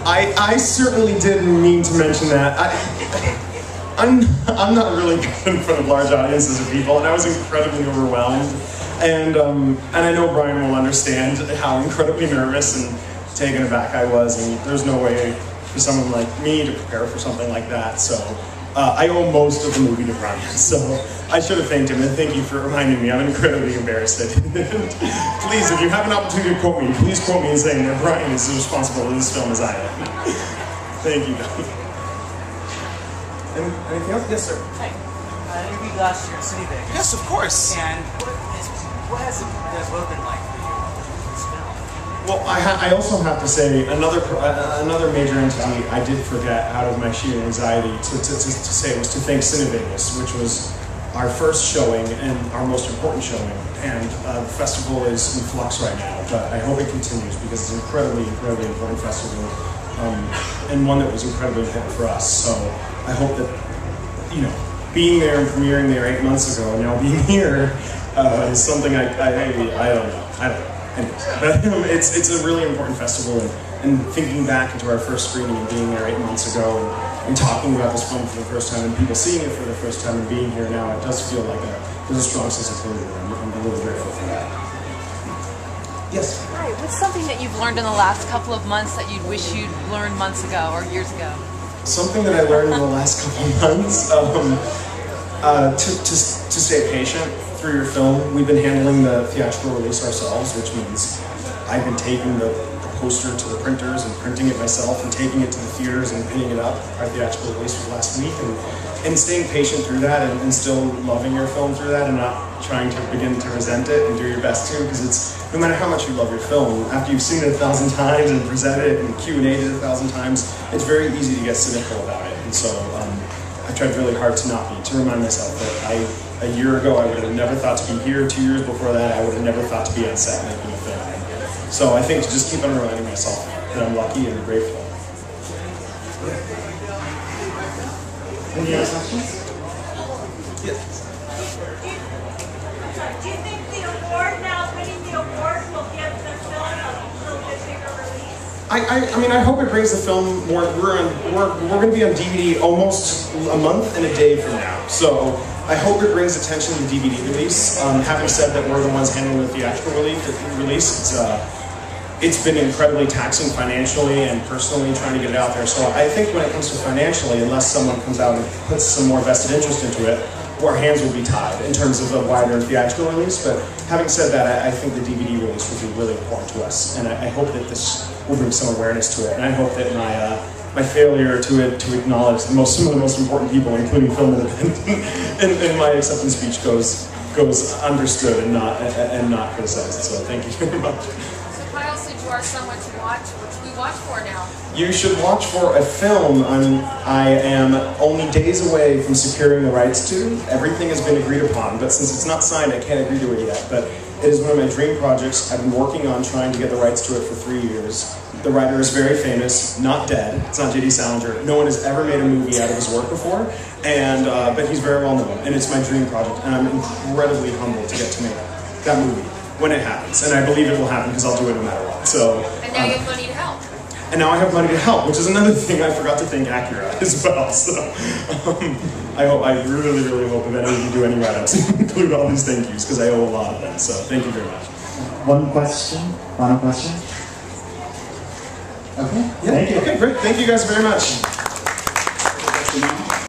I certainly didn't mean to mention that. I'm not really good in front of large audiences of people, and I was incredibly overwhelmed. And I know Brian will understand how incredibly nervous and taken aback I was, and there's no way for someone like me to prepare for something like that. So I owe most of the movie to Brian, so I should have thanked him, and thank you for reminding me. I'm incredibly embarrassed. Please, if you have an opportunity to quote me, please quote me and saying that Brian is as responsible for this film as I am. Thank you. Anything else? Yes, sir. Hi. I interviewed last year at Citibank. Yes, of course. And what has it both been like for you? This film? Well, I also have to say another major entity I did forget out of my sheer anxiety to say was to thank Cinevegas, which was our first showing and our most important showing. And the festival is in flux right now, but I hope it continues because it's an incredibly, incredibly important festival, and one that was incredibly important for us. So I hope that, you know, being there and premiering there 8 months ago and now being here is something I don't know. Anyways, but it's a really important festival, and thinking back into our first screening and being there 8 months ago and talking about this film for the first time and people seeing it for the first time and being here now, it does feel like there's a strong sense of closure. I'm really grateful for that. Yes? Hi, what's something that you've learned in the last couple of months that you'd wish you'd learned months ago or years ago? Something that I learned in the last couple of months, to stay patient through your film. We've been handling the theatrical release ourselves, which means I've been taking the poster to the printers and printing it myself and taking it to the theaters and pinning it up. Our theatrical release was last week, and staying patient through that and still loving your film through that and not trying to begin to resent it and do your best to, because it's, no matter how much you love your film, after you've seen it 1,000 times and presented it and Q&A'd it 1,000 times, it's very easy to get cynical about it. And so I've tried really hard to not be, to remind myself that a year ago I would have never thought to be here, 2 years before that I would have never thought to be on set making a film. So I think to just keep on reminding myself that I'm lucky and grateful. Any other questions? Yes. Do you think the award, now winning the award, will give the film a little bit bigger release? I mean, I hope it brings the film more. We're going to be on DVD almost a month and a day from now. So I hope it brings attention to the DVD release. Having said that, we're the ones handling the theatrical release. It's been incredibly taxing financially and personally trying to get it out there. So I think when it comes to financially, unless someone comes out and puts some more vested interest into it, our hands will be tied in terms of a wider theatrical release. But having said that, I think the DVD release will be really important to us, and I hope that this will bring some awareness to it. And I hope that my failure to acknowledge some of the most important people, including film in my acceptance speech, goes understood and not criticized. So thank you very much. Kyle said you are someone to watch. What should we watch for now? You should watch for a film I am only days away from securing the rights to. Everything has been agreed upon, but since it's not signed, I can't agree to it yet. But it is one of my dream projects. I've been working on trying to get the rights to it for 3 years. The writer is very famous, not dead. It's not J.D. Salinger. No one has ever made a movie out of his work before, and but he's very well known, and it's my dream project, and I'm incredibly humbled to get to make that movie when it happens, and I believe it will happen because I'll do it no matter what. So, and now you have money to help. And now I have money to help, which is another thing I forgot to thank Acura as well. So I really, really hope if any of you do any write-ups, include all these thank yous, because I owe a lot of them. So thank you very much. One question, final question. Okay, yeah. thank you. Okay, great. Thank you guys very much.